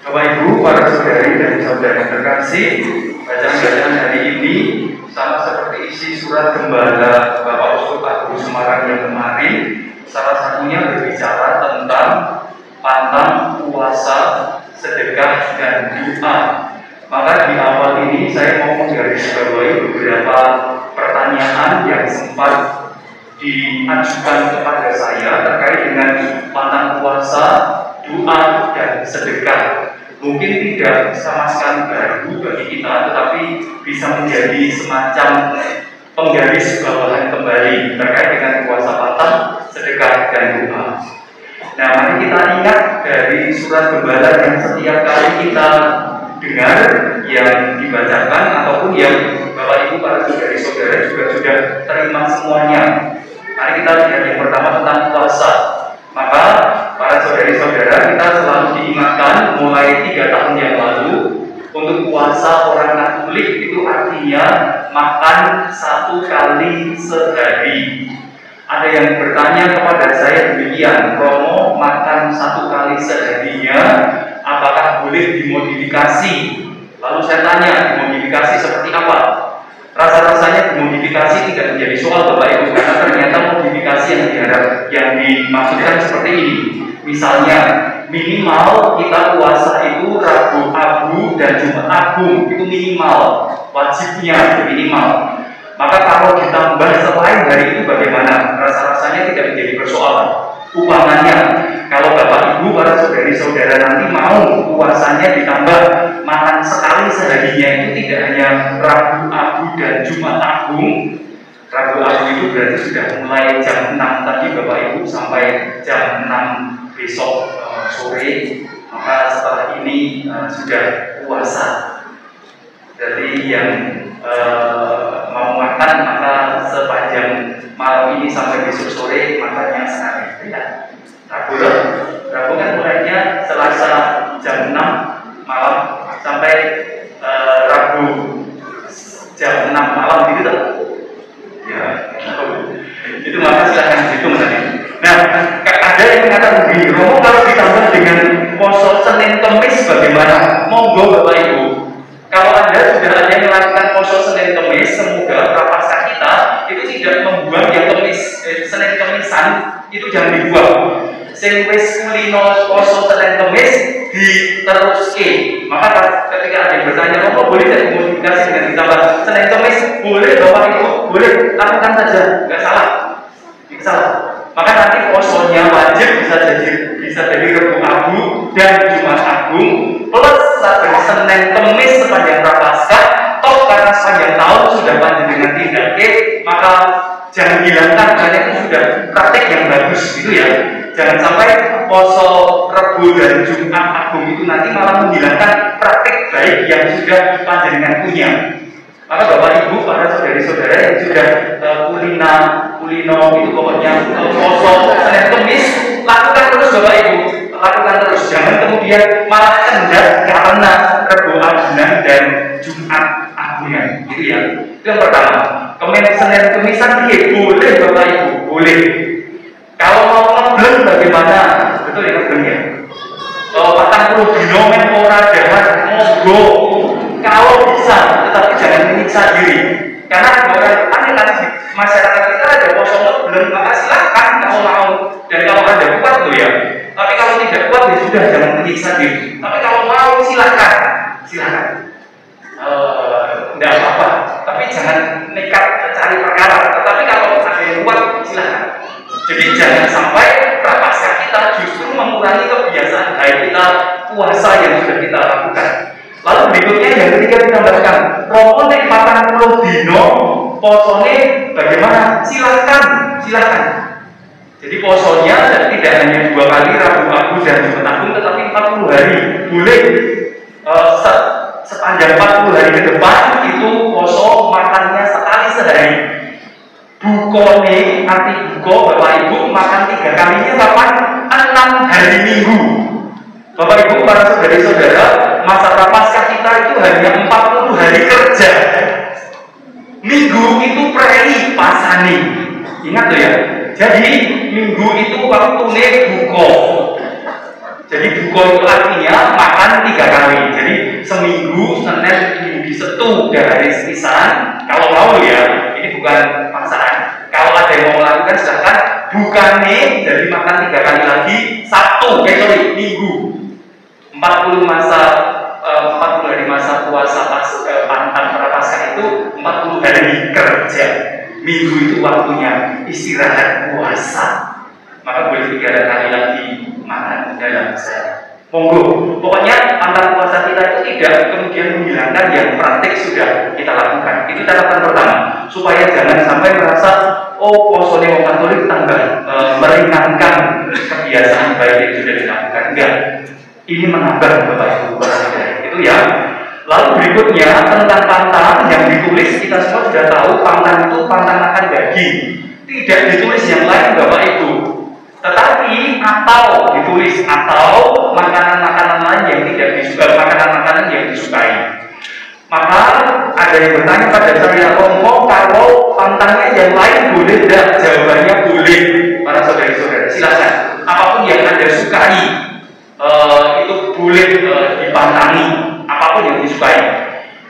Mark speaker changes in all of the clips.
Speaker 1: Bapak Ibu, para saudari dan saudara yang terkasih, bacaan-bacaan hari ini sama seperti isi surat Gembala Bapak Uskup Agung Semarang yang kemarin, salah satunya berbicara tentang pantang, puasa, sedekah, dan doa. Maka di awal ini saya mau menggarisbawahi beberapa pertanyaan yang sempat diajukan kepada saya terkait dengan pantang puasa, doa, dan sedekah. Mungkin tidak sama sekali baru bagi kita, tetapi bisa menjadi semacam penggaris bawahan kembali terkait dengan puasa, pantang, sedekah, dan doa. Nah, mari kita ingat dari surat Gembala yang setiap kali kita dengar, yang dibacakan, ataupun yang Bapak Ibu para saudari-saudara juga sudah terima semuanya. Mari kita lihat yang pertama tentang puasa. Maka para saudari-saudara, kita selalu diingatkan mulai 3 tahun yang lalu, untuk puasa orang Katolik itu artinya makan 1 kali sehari. Ada yang bertanya kepada saya demikian, Romo, makan 1 kali seharinya apakah boleh dimodifikasi? Lalu saya tanya, dimodifikasi seperti apa? Rasa-rasanya dimodifikasi tidak menjadi soal Bapak Ibu, karena ternyata modifikasi yang dimaksudkan seperti ini. Misalnya, minimal kita puasa itu Rabu Abu dan Jumat Agung, itu minimal, wajibnya minimal. Maka kalau ditambah selain hari itu bagaimana? Rasa-rasanya tidak menjadi persoalan. Umpamanya, kalau Bapak Ibu para saudari-saudara nanti mau puasanya ditambah makan sekali seharinya, itu tidak hanya Rabu Abu dan Jumat Agung. Rabu Abu itu berarti sudah mulai jam 6 tadi Bapak Ibu sampai jam 6 besok sore. Maka setelah ini sudah puasa. Jadi yang mau makan maka sepanjang malam ini sampai besok sore makannya sekali, ya. Rabu kan mulainya Selasa jam 6 malam sampai Rabu jam 6 malam gitu. Ya, itu maka silahkan dihitung tadi. Nah, ada yang mengatakan begini, Romo kalau ditambah dengan poso Senin Kemis bagaimana? Monggo Bapak Ibu. Kalau Anda sudah ada yang melakukan poso Senin Kemis, semoga prapaskah kita itu tidak membuang yang Senin Kemisan itu jangan dibuang. Sing wis kulino poso Senin Kemis diteruske. Maka ketika ada yang bertanya, Romo boleh tidak dimodifikasi dengan ditambah Senin Kemis? Boleh Bapak Ibu, boleh, lakukan saja, nggak salah. Nggak salah. Maka nanti posonya wajib bisa jadi Rabu Abu dan Jumat Agung plus dari Senin Kemis sepanjang prapaskah. Toh karena sepanjang tahun sudah panjenengan tindake, maka jangan hilangkan karena itu sudah praktek yang bagus gitu ya. Jangan sampai poso Rabu dan Jumat Agung itu nanti malah menghilangkan praktek baik yang sudah panjenengan punya. Maka Bapak Ibu, para saudari-saudara yang sudah kulino itu pokoknya poso Senin Kemis, lakukan terus Bapak Ibu, lakukan terus. Jangan kemudian malah cendak karena Rabu Agunan dan Jumat Agunan, gitu ya. Itu yang pertama. Kemudian Senin Kemisan boleh Bapak Ibu, boleh. Kalau mau ngebleng bagaimana? Betul ya ngeblengnya. Kalau 40 dino men ora jahat, monggo. Kalau bisa, tetapi jangan menyiksa diri. Karena kan di masyarakat kita ada poso ngebleng, maka silahkan kalau mau. Dan kalau ada kuat tuh ya. Tapi kalau tidak kuat ya sudah, jangan menyiksa diri. Tapi kalau mau silahkan. Tidak apa-apa. Tapi jangan nekat cari perkara. Tetapi kalau ada yang kuat silahkan. Jadi jangan sampai prapaskah kita justru mengurangi kebiasaan baik kita puasa yang sudah kita lakukan. Lalu berikutnya yang ketiga ditambahkan, Romo nek 40 dino posone bagaimana? Silahkan. Jadi posonya tidak hanya 2 kali Rabu Abu dan Jumat Agung, tetapi 40 hari. Boleh sepanjang 40 hari ke depan itu poso makannya sekali sehari. Bukone, arti buko Bapak Ibu makan 3 kalinya kapan? 6 hari Minggu. Bapak Ibu para saudari-saudara, masa prapaskah kita itu hanya 40 hari kerja. Minggu itu prei pasani. Ingat tuh ya. Jadi minggu itu waktunya buko. Jadi buko itu artinya makan 3 40 hari masa puasa pantang prapaskah itu 40 hari kerja. Minggu itu waktunya istirahat puasa. Maka boleh 3 kali lagi makan dalam sehari. Monggo, pokoknya pantang puasa kita itu tidak kemudian menghilangkan yang praktik sudah kita lakukan. Itu catatan pertama, supaya jangan sampai merasa puasa wong Katolik tambah meringankan kebiasaan baik yang sudah dilakukan. Enggak, ini menambah Bapak Ibu para saudara. Itu ya. Lalu berikutnya tentang pantang yang ditulis, kita semua sudah tahu pantang itu pantang makan daging. Tidak ditulis yang lain Bapak Ibu. Tetapi atau ditulis atau makanan-makanan lain yang tidak disukai, makanan-makanan yang disukai. Maka ada yang bertanya pada saya, Romo, kalau pantangnya yang lain boleh tidak? Jawabannya boleh, para saudara-saudara. Silakan. Apapun yang Anda sukai itu boleh dipantangi. Apapun yang disukai.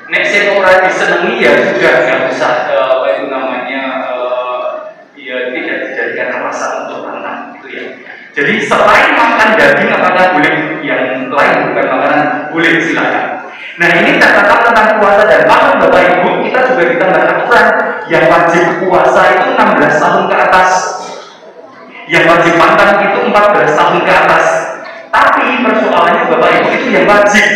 Speaker 1: Nek sing ora disenengi ya sudah, nggak usah ya tidak dijadikan alasan untuk pantang itu ya. Jadi selain makan daging apakah boleh yang lain bukan makanan boleh, silakan. Nah ini catatan tentang puasa dan pantang Bapak Ibu, kita juga ditambah aturan yang wajib puasa itu 16 tahun ke atas, yang wajib pantang itu 14 tahun ke atas. Tapi persoalannya Bapak Ibu itu yang wajib.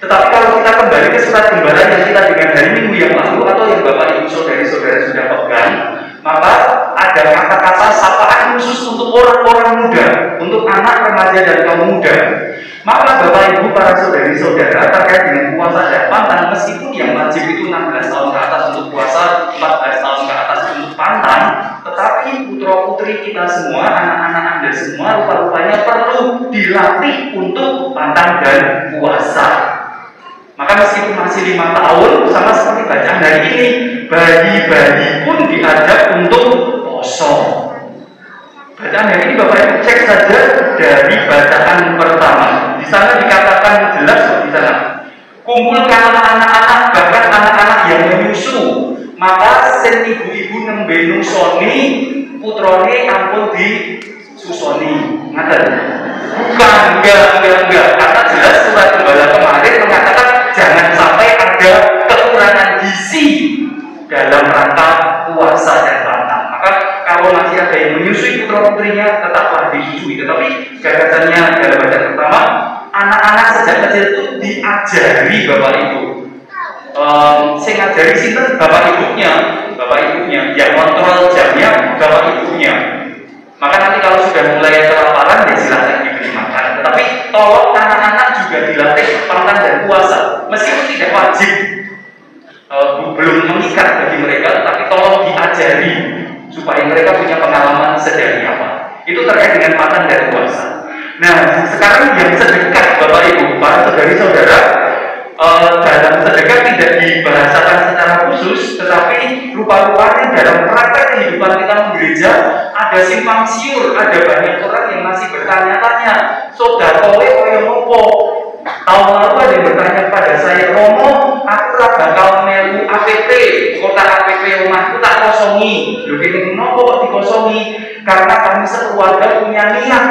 Speaker 1: Tetapi kalau kita kembali ke surat gembala yang kita dengar hari Minggu yang lalu atau yang Bapak Ibu saudara-saudara sudah pegang, maka ada kata-kata sapaan khusus untuk orang-orang muda, untuk anak, remaja dan kaum muda. Maka Bapak Ibu para saudari-saudara terkait dengan puasa dan pantang, meskipun yang wajib itu 16 tahun ke atas untuk puasa, 14 tahun ke atas untuk pantang, tetapi putra-putri kita semua, anak-anak Anda semua rupa-rupanya perlu dilatih untuk pantang dan puasa. Maka meskipun masih 5 tahun, sama seperti bacaan hari ini, bayi-bayi pun diajak untuk poso. Bacaan hari ini Bapak Ibu cek saja dari bacaan pertama. Di sana dikatakan jelas di sana. Kumpulkan anak-anak, bahkan anak-anak yang menyusu. Maka sen ibu-ibu nembe nusoni, putrone ampun disusoni. Ngaten. Bukan, enggak. Karena jelas surat gembala kemarin mengatakan jangan sampai ada kekurangan gizi dalam rangka puasa dan pantang. Maka kalau masih ada yang menyusui putra-putrinya, tetaplah disusui. Tetapi gagasannya dalam bacaan pertama, anak-anak sejak kecil itu diajari Bapak Ibu. Saya ngajari sinten Bapak Ibunya, yang kontrol jamnya Bapak Ibunya. Maka nanti kalau sudah mulai kelaparan ya silakan diberi makan. Tetapi tolong anak-anak juga dilatih pantang dan puasa, meskipun tidak wajib, belum mengikat bagi mereka, tapi tolong diajari supaya mereka punya pengalaman sedari awal. Itu terkait dengan pantang dan puasa. Nah, sekarang yang sedekah Bapak Ibu, para saudari-saudara, dalam sedekah tidak dibahasakan secara khusus, tetapi rupa-rupanya dalam praktek kehidupan kita gereja ada simpang siur, ada banyak orang yang masih bertanya-tanya, sodakoe koyo ngopo? Tahun lalu ada yang bertanya pada saya, Romo, aku lah bakal melu APP, kota APP rumahku tak kosongi. Loh ini ngopo kok dikosongi? Karena kami sekeluarga punya niat,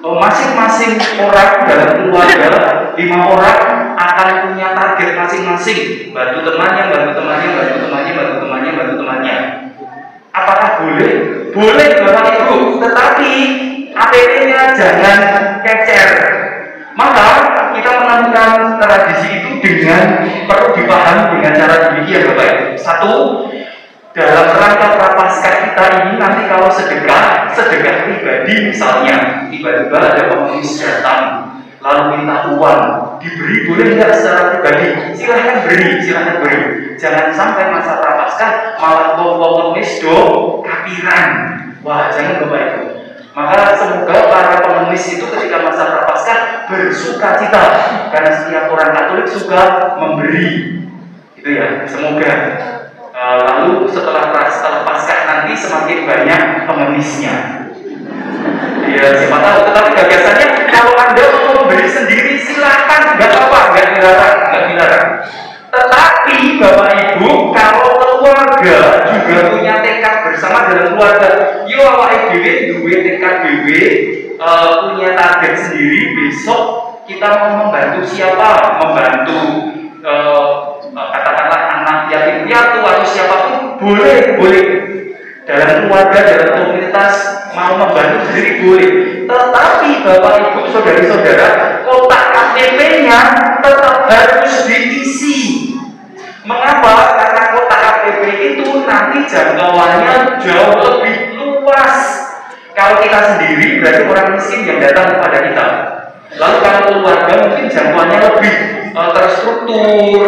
Speaker 1: masing-masing orang dalam keluarga 5 orang akan punya target masing-masing, bantu temannya. Apakah boleh? Boleh Bapak Ibu, tetapi APP-nya jangan kecer. Maka kita menemukan tradisi itu dengan perlu dipahami dengan cara demikian Bapak Ibu. Satu, dalam rangka prapaskah kita ini nanti kalau sedekah pribadi misalnya, tiba-tiba ada pengemis datang lalu minta uang, diberi boleh tidak secara pribadi? Silahkan beri. Jangan sampai masa prapaskah malah pengemis kapiran. Wah, jangan Bapak Ibu. Maka semoga para pengemis itu ketika masa prapaskah bersuka cita, karena setiap orang Katolik suka memberi. Itu ya, semoga. Lalu setelah Paskah nanti semakin banyak pengemisnya. Ya siapa tahu. Tetapi gagasannya kalau Anda mau memberi sendiri silahkan, nggak apa-apa, nggak dilarang. Tetapi Bapak Ibu, kalau keluarga juga punya tekad bersama dalam keluarga, yo awake dhewe duwe tekad dhewe, punya target sendiri, besok kita mau membantu siapa, membantu katakanlah anak yatim piatu atau siapapun, boleh. Dalam keluarga, dalam komunitas mau membantu sendiri boleh. Tetapi Bapak Ibu saudari-saudara, kotak KTP-nya tetap harus diisi. Mengapa? Karena kotak KTP itu nanti jangkauannya jauh lebih luas. Kalau kita sendiri berarti orang miskin yang datang kepada kita. Lalu kalau keluarga mungkin jangkauannya lebih terstruktur,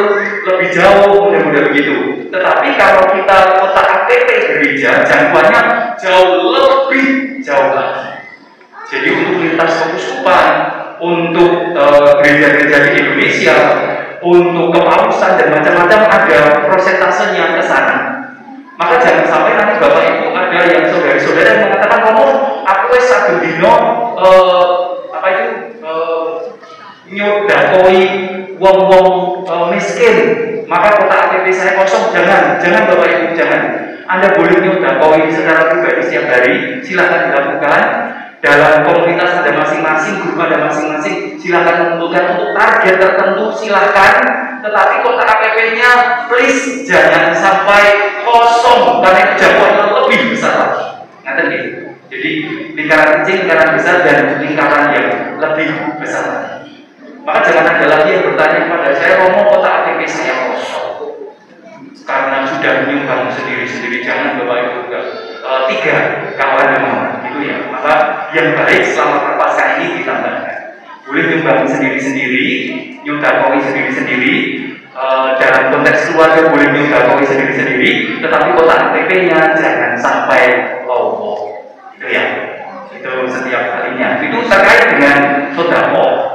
Speaker 1: lebih jauh, mudah-mudahan begitu. Tetapi kalau kita kotak KTP gereja, jangkauannya jauh lebih jauh lagi. Jadi untuk lintas keuskupan, untuk gereja-gereja di Indonesia, untuk kepausan dan macam-macam ada prosentasenya ke sana. Maka jangan sampai nanti Bapak Ibu ada yang saudara-saudara yang mengatakan, aku wis saben dina nyodakoi wong-wong miskin, maka kotak KTP saya kosong. Jangan Bapak Ibu, jangan. Anda boleh nyodakoi secara pribadi setiap hari, silakan dilakukan. Dalam komunitas ada masing-masing, grup ada masing-masing, silakan menentukan untuk target tertentu, silakan. Tetapi kotak KTP-nya please jangan sampai kosong, karena itu jangkauannya lebih besar lagi. Ngerti gitu? Jadi lingkaran kecil, lingkaran besar, dan lingkaran yang lebih besar lagi. Maka jangan ada lagi yang bertanya kepada saya, Romo, kotak KTP saya kosong karena sudah menyumbang sendiri-sendiri. Jangan Bapak Ibu, 3 kawan memang gitu ya. Maka yang baik selama Prapaskah ini ditambahkan. Boleh nyumbang sendiri-sendiri, nyumbang sendiri-sendiri. Dalam konteks keluarga boleh nyumbang sendiri-sendiri, tetapi kotak KTP-nya jangan sampai lowo. Gitu ya. Itu setiap harinya. Itu terkait dengan sodako.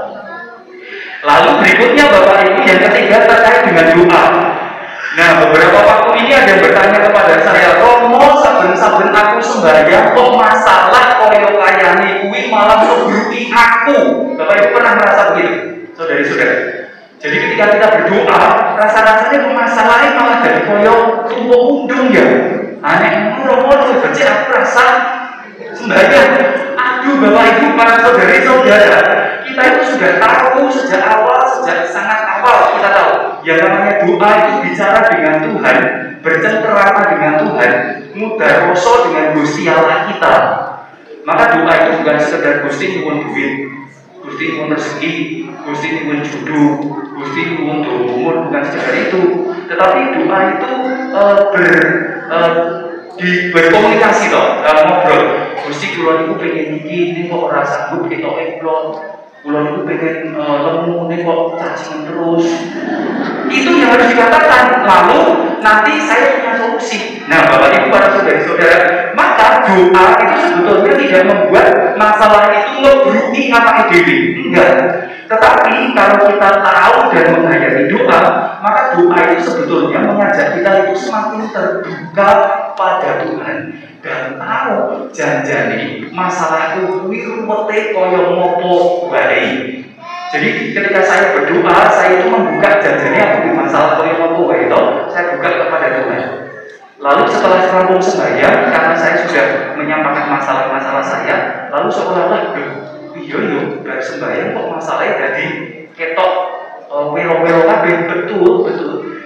Speaker 1: Lalu berikutnya Bapak Ibu yang ketiga terkait dengan doa. Nah, beberapa waktu ini ada yang bertanya kepada saya, Romo, saben-saben aku sembahyang kok masalah koyo kayane kuwi malah ngebruki aku. Bapak Ibu pernah merasa begitu, saudari-saudara? Jadi ketika kita berdoa, rasa-rasanya masalahnya malah jadi koyo tumpuk undung ya. Aneh, Romo tuh baca aku rasa sembahyang. Aduh, Bapak Ibu, para saudari-saudara, kita itu sudah tahu sejak awal, sejak sangat awal kita tahu yang namanya doa itu bicara dengan Tuhan, bercengkerama dengan Tuhan, mudah roso dengan Gusti Allah kita. Maka doa itu bukan sekedar Gusti nyuwun duit, Gusti nyuwun rezeki, Gusti nyuwun jodoh, Gusti nyuwun umur, bukan sekedar itu. Tetapi doa itu berkomunikasi toh, ngobrol. Gusti kula niku pengen iki kok ora sanggup ketoke kula niku pengen lemu ning kok cacingan terus. Itu yang harus dikatakan. Lalu nanti saya punya solusi. Nah, Bapak Ibu para saudara-saudara, maka doa itu sebetulnya tidak membuat masalah itu ngebruki apa dewi. Enggak. Tetapi kalau kita tahu dan menghayati doa, maka doa itu sebetulnya mengajak kita itu semakin terbuka pada Tuhan dan tahu janjane masalahku kuwi ruwete kaya ngopo wae. Jadi ketika saya berdoa, saya itu membuka janjane aku di masalah kaya ngopo wae itu, saya buka kepada Tuhan. Lalu setelah rampung sembahyang, karena saya sudah menyampaikan masalah-masalah saya, lalu seolah-olah iya bar sembahyang kok masalahnya jadi ketok welo-welo kabeh, betul.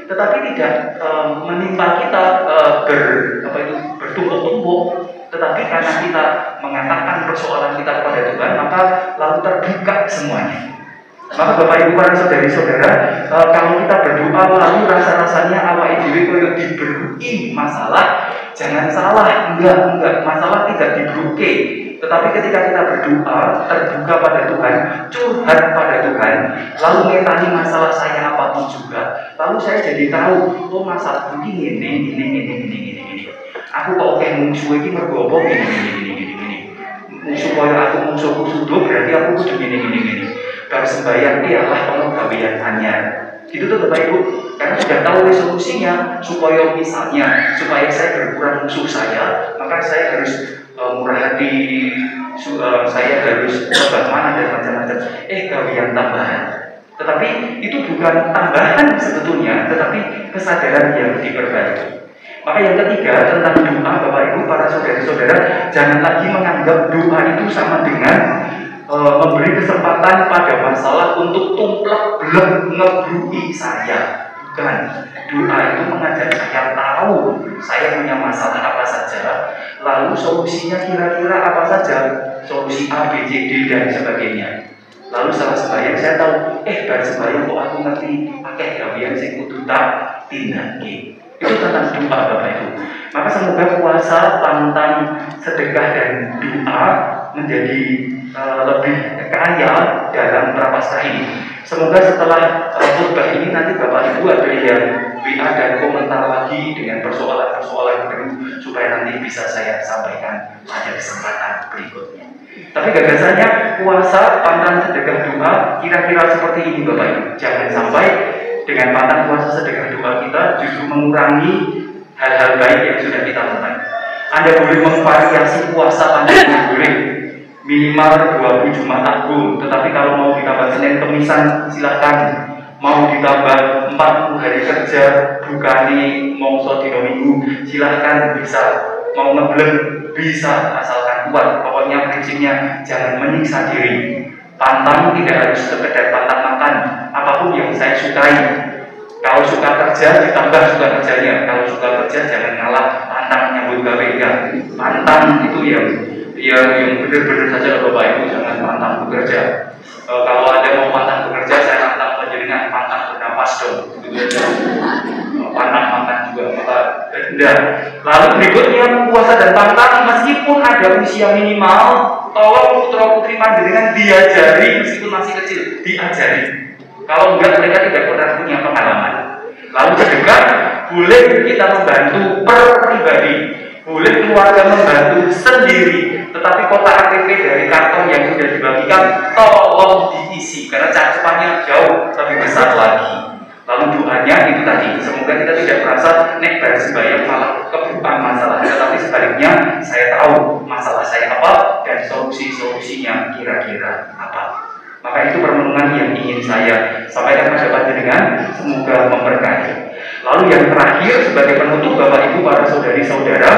Speaker 1: Tetapi tidak menimpa kita bertumpuk-tumpuk, tetapi karena kita mengatakan persoalan kita kepada Tuhan, maka lalu terbuka semuanya. Maka Bapak Ibu para saudari-saudara, kalau kita berdoa lalu rasa-rasanya awake dhewe koyo diberi masalah, jangan salah, enggak, masalah tidak dibruke. Tetapi ketika kita berdoa, terbuka pada Tuhan, curhat pada Tuhan, lalu ngetani masalah saya apapun juga, lalu saya jadi tahu, oh masalah ini. Aku kok kayak musuh ini mergo gini. Supaya aku musuhku suduh, berarti aku kudu gini. Bar sembahyang ialah penggawean anyar. Itu tuh Bapak Ibu, karena sudah tahu resolusinya, supaya saya berkurang musuh saya, maka saya harus murah hati, saya harus bagaimana dan macam-macam. Gawean tambahan. Tetapi itu bukan tambahan sebetulnya, tetapi kesadaran yang diperbaiki. Maka yang ketiga tentang doa, Bapak Ibu para saudara-saudara, jangan lagi menganggap doa itu sama dengan memberi kesempatan pada masalah untuk tumplek belum ngebrui saya. Bukan. Doa itu mengajak saya tahu saya punya masalah apa saja, lalu solusinya kira-kira apa saja, solusi A, B, C, D dan sebagainya. Lalu setelah sembahyang saya tahu, bar sembahyang kok aku ngerti akeh gawean sing kudu tak tindaki. Itu tentang doa Bapak Ibu. Maka semoga puasa, pantang, sedekah dan doa menjadi lebih kaya dalam prapaskah ini. Semoga setelah khutbah ini nanti Bapak Ibu ada yang WA dan komentar lagi dengan persoalan-persoalan baru supaya nanti bisa saya sampaikan pada kesempatan berikutnya. Tapi gagasannya puasa, pantang, sedekah, doa kira-kira seperti ini Bapak Ibu. Jangan sampai dengan pantang puasa, sedekah, doa kita justru mengurangi hal-hal baik yang sudah kita mulai. Anda boleh memvariasi puasa Anda boleh minimal 20 Jumat Agung, tetapi kalau mau ditambah Senin Kemisan silakan. Mau ditambah 40 hari kerja bukani mongso dino minggu silakan, bisa. Mau ngebleng bisa, asalkan kuat. Pokoknya prinsipnya jangan menyiksa diri. Pantang tidak harus sekedar pantang makan, apapun yang saya sukai. Kalau suka kerja ditambah suka kerjanya, kalau suka kerja jangan ngalah pantang nyambut gawe enggak. Pantang itu yang benar-benar saja Bapak Ibu, jangan pantang bekerja. Kalau ada mau pantang bekerja, saya pantang penjaringan, pantang bernapas dong, gitu aja. Pantang makan juga, maka tidak. Lalu berikutnya puasa dan pantang, meskipun ada usia minimal, tolong putra putri panjenengan diajari meskipun masih kecil, diajari. Kalau enggak mereka tidak pernah punya pengalaman. Lalu sedekah, boleh kita membantu per pribadi, boleh keluarga membantu sendiri, tetapi kotak KTP dari karton yang sudah dibagikan tolong diisi karena cakupannya jauh lebih besar lagi. Lalu doanya itu tadi, semoga kita tidak merasa nek bar sembahyang malah kebukaan masalah, tetapi sebaliknya saya tahu masalah saya apa dan solusi-solusinya kira-kira apa. Maka itu permenungan yang ingin saya sampaikan pada panjenengan, semoga memberkati. Lalu yang terakhir sebagai penutup Bapak Ibu para saudari-saudara,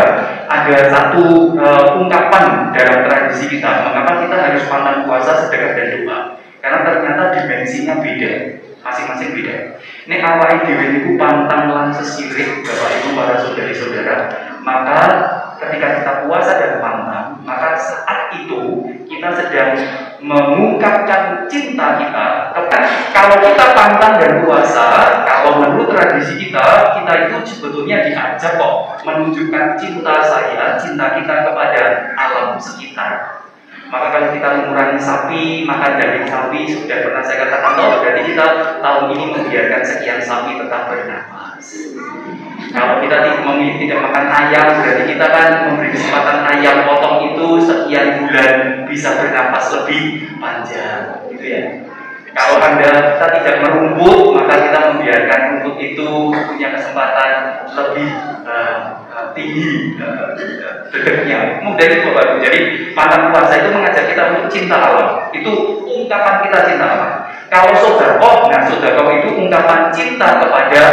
Speaker 1: ada satu ungkapan dalam tradisi kita mengapa kita harus pantang puasa, sedekah dan doa. Karena ternyata dimensinya beda, masing-masing beda. Ini awal dhewe niku pantang lan sesirik Bapak Ibu para saudari-saudara, maka ketika kita puasa dan pantang, maka saat itu kita sedang mengungkapkan cinta kita. Kalau kita pantang dan puasa, kalau menurut tradisi kita itu sebetulnya diajak kok menunjukkan cinta saya, cinta kita kepada alam sekitar. Maka kalau kita mengurangi sapi, makan daging sapi, sudah pernah saya katakan berarti kita tahun ini membiarkan sekian sapi tetap bernafas. Kalau kita memilih tidak makan ayam, berarti kita kan memberi kesempatan ayam potong itu sekian bulan bisa bernafas lebih panjang, gitu ya. Kalau kita tidak merumput, maka kita membiarkan rumput itu punya kesempatan lebih tinggi dedeknya. Mudah itu Bapak Ibu. Jadi pantang puasa itu mengajak kita untuk cinta alam. Itu ungkapan kita cinta alam. Kalau sedekah, sedekah itu ungkapan cinta kepada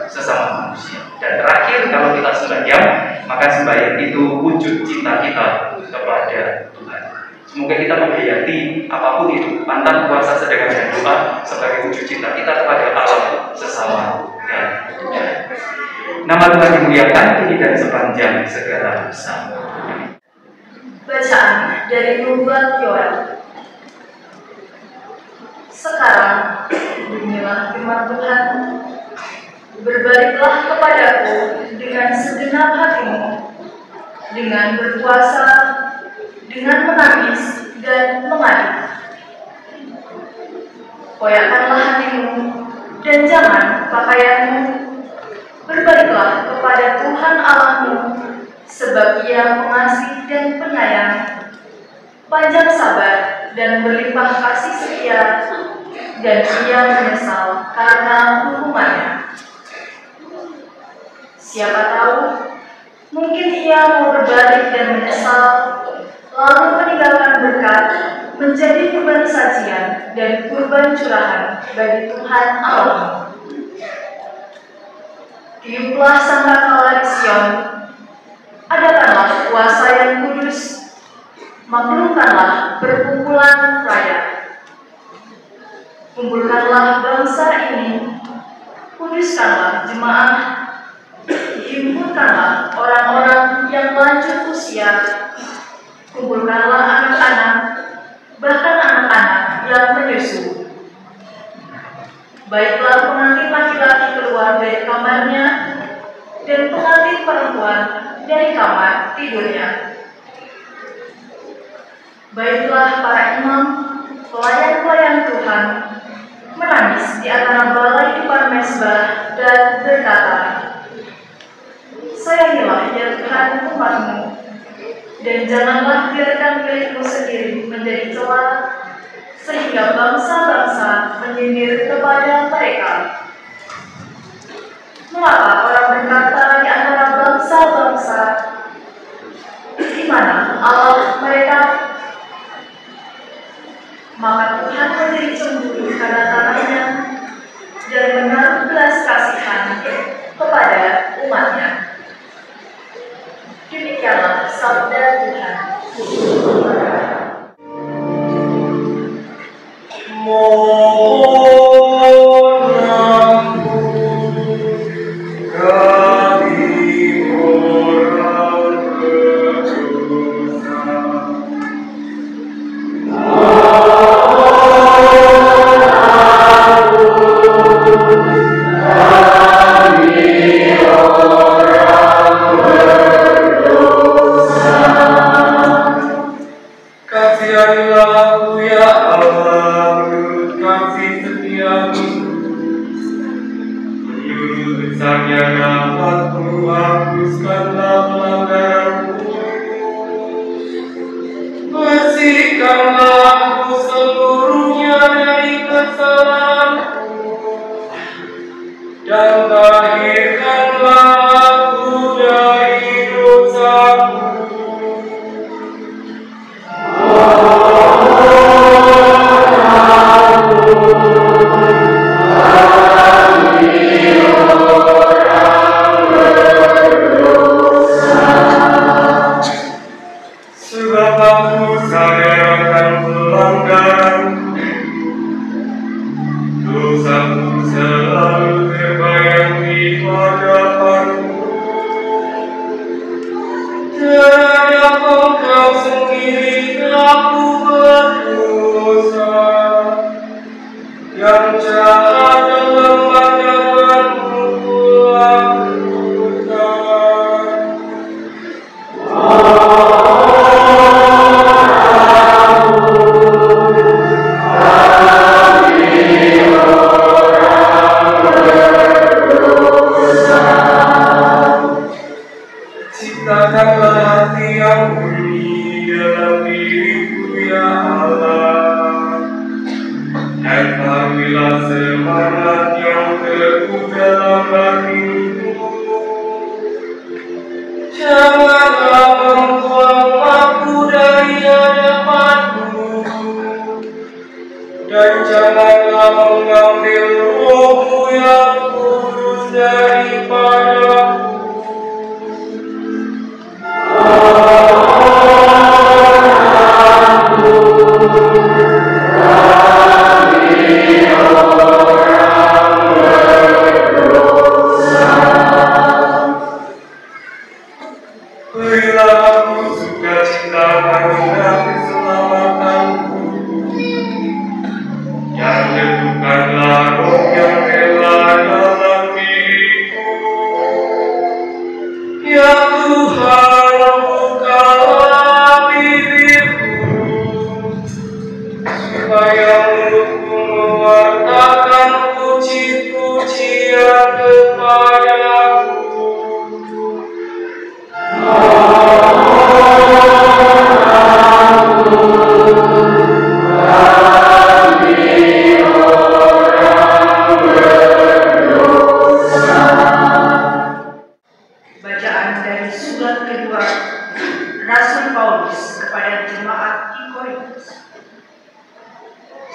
Speaker 1: sesama manusia. Dan terakhir kalau kita sembahyang, maka sembahyang itu wujud cinta kita kepada Tuhan. Semoga kita menghayati apapun itu, pantang puasa, sedekah dan doa sebagai wujud cinta kita kepada alam sesama dan Tuhan. Nama Tuhan dimuliakan kini dan sepanjang segala masa.
Speaker 2: Bacaan dari Nubuat Yoel. Sekarang inilah firman Tuhan. Berbaliklah kepadaku dengan segenap hatimu, dengan berpuasa, dengan menangis dan mengadu. Koyakkanlah hatimu dan jangan pakaianmu. Berbaliklah kepada Tuhan Allahmu, sebab Ia pengasih dan penyayang, panjang sabar dan berlimpah kasih setia, dan Ia menyesal karena hukumannya. Siapa tahu, mungkin Ia mau berbalik dan menyesal, lalu meninggalkan berkat menjadi kurban sajian dan kurban curahan bagi Tuhan Allahmu. Tiuplah sangkakala di Sion, adakanlah puasa yang kudus, maklumkanlah perkumpulan rakyat. Kumpulkanlah bangsa ini, kuduskanlah jemaah, himpunkanlah orang-orang yang lanjut usia, kumpulkanlah anak-anak, bahkan anak-anak yang menyusu. Baiklah pengantin laki-laki keluar dari kamarnya, dan pengantin perempuan dari kamar tidurnya. Baiklah para imam, pelayan-pelayan Tuhan, menangis di antara balai depan mezbah dan berkata, "Sayangilah ya Tuhan umat-Mu, dan janganlah biarkan milikmu sendiri menjadi celah, sehingga bangsa-bangsa menyindir kepada mereka. Mengapa orang berkata di antara bangsa-bangsa, di mana Allah mereka? Maka Tuhan menjadi cemburu karena tanahnya dan menaruh belas kasihan kepada umatnya." Demikianlah sabda Tuhan.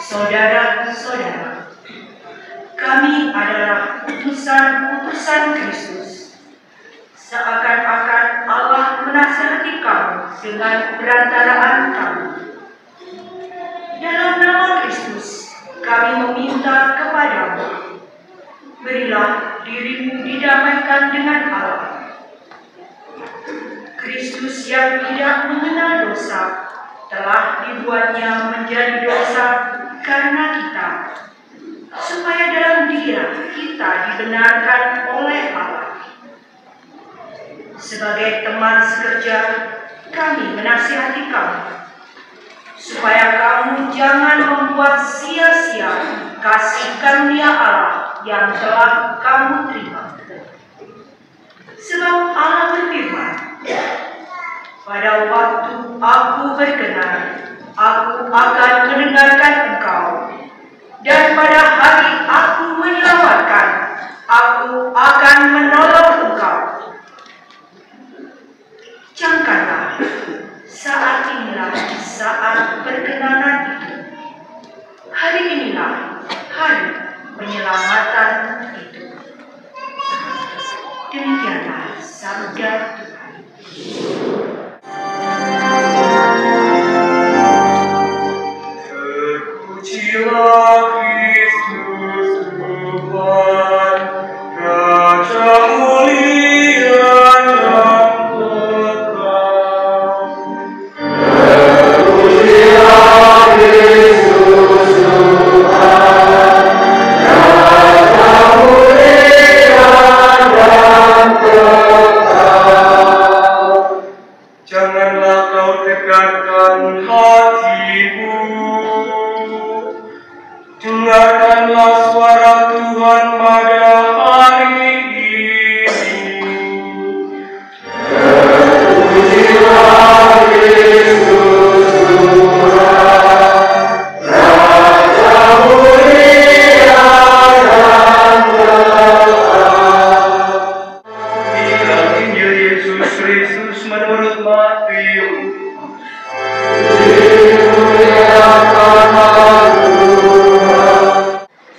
Speaker 2: Saudara-saudara, kami adalah utusan-utusan Kristus, seakan-akan Allah menasihati kamu dengan perantaraan kamu. Dalam nama Kristus, kami meminta kepadamu, berilah dirimu didamaikan dengan Allah. Kristus yang tidak mengenal dosa telah dibuatnya menjadi dosa karena kita, supaya dalam Dia kita dibenarkan oleh Allah. Sebagai teman sekerja, kami menasihati kamu, supaya kamu jangan membuat sia-sia kasih karunia Allah yang telah kamu terima. Sebab Allah berfirman, pada waktu aku berkenan, aku akan mendengarkan engkau, dan pada hari aku menyelamatkan, aku akan menolong engkau. Camkanlah, saat inilah saat perkenanan itu. Hari inilah hari penyelamatan itu. Demikianlah sabda Tuhan.
Speaker 1: Terpujilah Kristus Tuhan, Raja mulia yang kekal. Terpujilah Kristus Tuhan, Raja mulia yang kekal. Janganlah kau tegakkan hatimu, dengarkanlah suara Tuhan pada hari ini. Terpujilah Kristus Tuhan, Raja mulia dan kekal. Inilah Injil Yesus Kristus menurut Matius.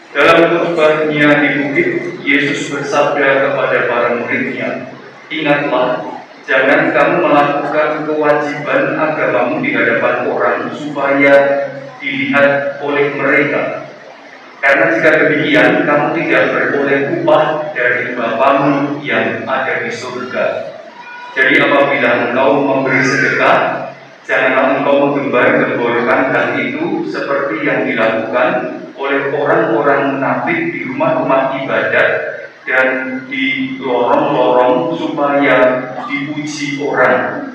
Speaker 1: Dalam khotbahnya di bukit, Yesus bersabda kepada para murid-Nya, "Ingatlah, jangan kamu melakukan kewajiban agamamu di hadapan orang supaya dilihat oleh mereka. Karena jika demikian, kamu tidak beroleh upah dari Bapamu yang ada di surga. Jadi apabila engkau memberi sedekah, janganlah engkau menggembar-gemborkan hal itu seperti yang dilakukan oleh orang-orang munafik di rumah-rumah ibadat dan di lorong-lorong supaya dipuji orang.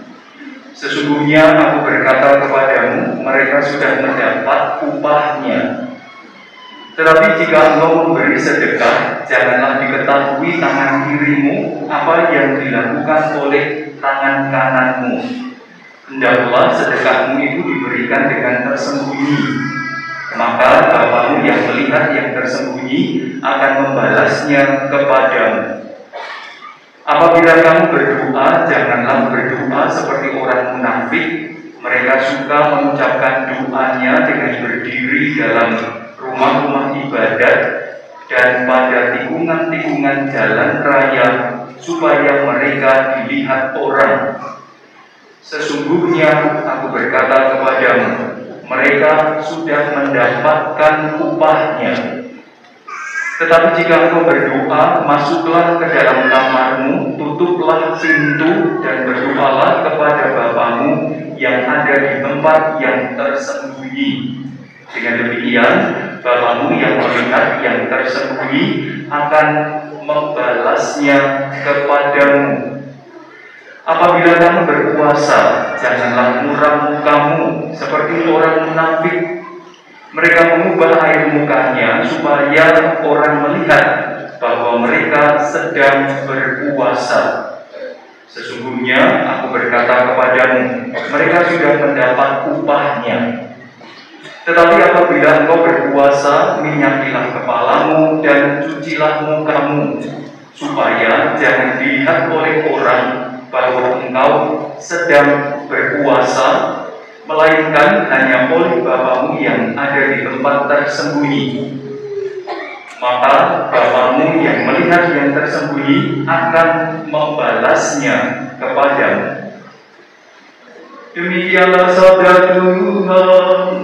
Speaker 1: Sesungguhnya aku berkata kepadamu, mereka sudah mendapat upahnya. Tetapi jika engkau memberi sedekah, janganlah diketahui tangan kirimu apa yang dilakukan oleh tangan kananmu. Hendaklah sedekahmu itu diberikan dengan tersembunyi, maka Bapamu yang melihat yang tersembunyi akan membalasnya kepadamu. Apabila kamu berdoa, janganlah berdoa seperti orang munafik. Mereka suka mengucapkan doanya dengan berdiri dalam rumah-rumah ibadat dan pada tikungan-tikungan jalan raya supaya mereka dilihat orang. Sesungguhnya aku berkata kepadamu, mereka sudah mendapatkan upahnya. Tetapi jika engkau berdoa, masuklah ke dalam kamarmu, tutuplah pintu dan berdoalah kepada Bapamu yang ada di tempat yang tersembunyi. Dengan demikian, Bapamu yang melihat yang tersembunyi akan membalasnya kepadamu. Apabila kamu berpuasa, janganlah muram mukamu seperti orang munafik. Mereka mengubah air mukanya supaya orang melihat bahwa mereka sedang berpuasa. Sesungguhnya aku berkata kepadamu, mereka sudah mendapat upahnya. Tetapi apabila engkau berpuasa, minyakilah kepalamu dan cucilah mukamu, supaya jangan dilihat oleh orang bahwa engkau sedang berpuasa, melainkan hanya oleh Bapamu yang ada di tempat tersembunyi. maka Bapamu yang melihat yang tersembunyi akan membalasnya kepadamu. Demikianlah sabda Tuhan.